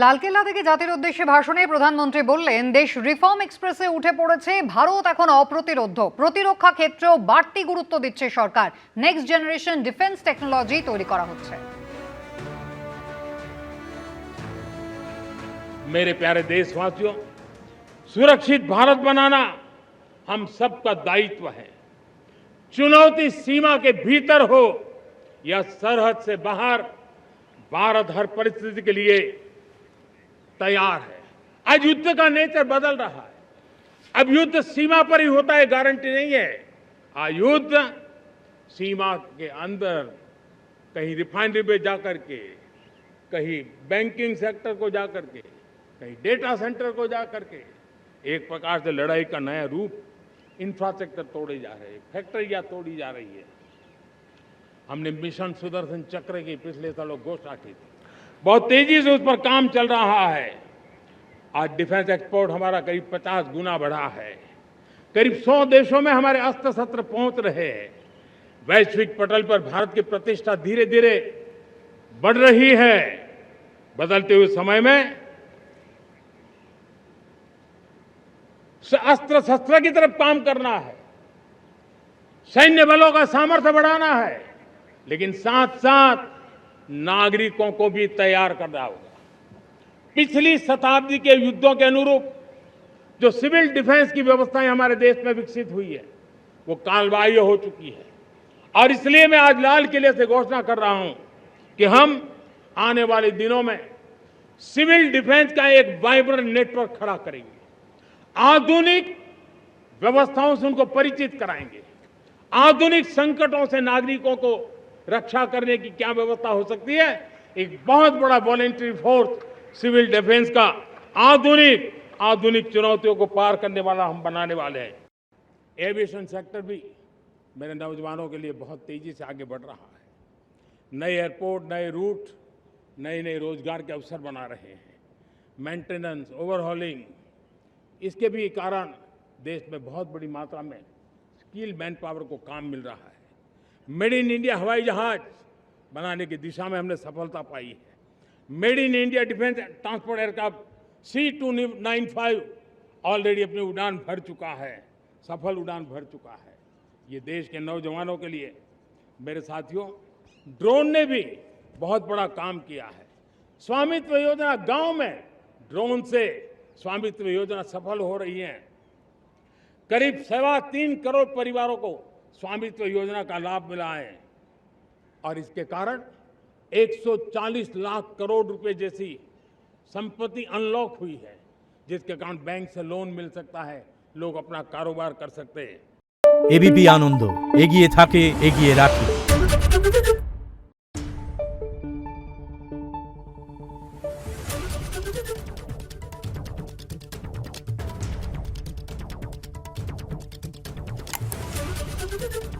লালকেল্লা থেকে জাতির উদ্দেশ্যে ভাষণে প্রধানমন্ত্রী বললেন, দেশ রিফর্ম এক্সপ্রেসে উঠে পড়েছে, ভারত এখন অপ্রতিরোধ্য। প্রতিরক্ষা ক্ষেত্রেও বাড়তি গুরুত্ব দিচ্ছে সরকার। নেক্সট জেনারেশন ডিফেন্স টেকনোলজি তৈরি করা হচ্ছে। मेरे प्यारे देशवासियों, सुरक्षित भारत बनाना हम सबका दायित्व है। चुनौती सीमा के भीतर हो या सरहद से बाहर, भारत हर परिस्थिति के लिए तैयार है। आज युद्ध का नेचर बदल रहा है। अब युद्ध सीमा पर ही होता है, गारंटी नहीं है। आज युद्ध सीमा के अंदर, कहीं रिफाइनरी पे जाकर के, कहीं बैंकिंग सेक्टर को जाकर के, कहीं डेटा सेंटर को जाकर के, एक प्रकार से लड़ाई का नया रूप, इंफ्रास्ट्रक्चर तोड़े जा रहे हैं, फैक्ट्रियां तोड़ी जा रही है। हमने मिशन सुदर्शन चक्र की पिछले सालों घोषणा की थी, बहुत तेजी से उस पर काम चल रहा है। आज डिफेंस एक्सपोर्ट हमारा करीब 50 गुना बढ़ा है। करीब 100 देशों में हमारे अस्त्र शस्त्र पहुंच रहे हैं। वैश्विक पटल पर भारत की प्रतिष्ठा धीरे धीरे बढ़ रही है। बदलते हुए समय में अस्त्र शस्त्र की तरफ काम करना है, सैन्य बलों का सामर्थ्य बढ़ाना है, लेकिन साथ साथ नागरिकों को भी तैयार करना होगा। पिछली शताब्दी के युद्धों के अनुरूप जो सिविल डिफेंस की व्यवस्थाएं हमारे देश में विकसित हुई है, वो कालबाह्य हो चुकी है। और इसलिए मैं आज लाल किले से घोषणा कर रहा हूं कि हम आने वाले दिनों में सिविल डिफेंस का एक वाइब्रेंट नेटवर्क खड़ा करेंगे। आधुनिक व्यवस्थाओं से उनको परिचित कराएंगे। आधुनिक संकटों से नागरिकों को रक्षा करने की क्या व्यवस्था हो सकती है, एक बहुत बड़ा वॉलंटरी फोर्स सिविल डिफेंस का आधुनिक चुनौतियों को पार करने वाला हम बनाने वाले हैं। एविएशन सेक्टर भी मेरे नौजवानों के लिए बहुत तेजी से आगे बढ़ रहा है। नए एयरपोर्ट, नए रूट, नए नए रोजगार के अवसर बना रहे हैं। मेंटेनेंस, ओवरहॉलिंग, इसके भी कारण देश में बहुत बड़ी मात्रा में स्किल मैन पावर को काम मिल रहा है। मेड इन इंडिया हवाई जहाज बनाने की दिशा में हमने सफलता पाई है। Made in India defence transport aircraft C295 already अपनी उड़ान भर चुका है, सफल उड़ान भर चुका है। ये देश के नौजवानों के लिए, मेरे साथियों, ड्रोन ने भी बहुत बड़ा काम किया है। स्वामित्व योजना, गांव में ड्रोन से स्वामित्व योजना सफल हो रही है। करीब 3.25 करोड़ परिवारों को स्वामित्व योजना का लाभ मिला है और इसके कारण 140 लाख करोड़ रुपए जैसी संपत्ति अनलॉक हुई है, जिसके कारण बैंक से लोन मिल सकता है, लोग अपना कारोबार कर सकते हैं। एबीपी आनंद एगिए थाके एगिए राखे। Thank you.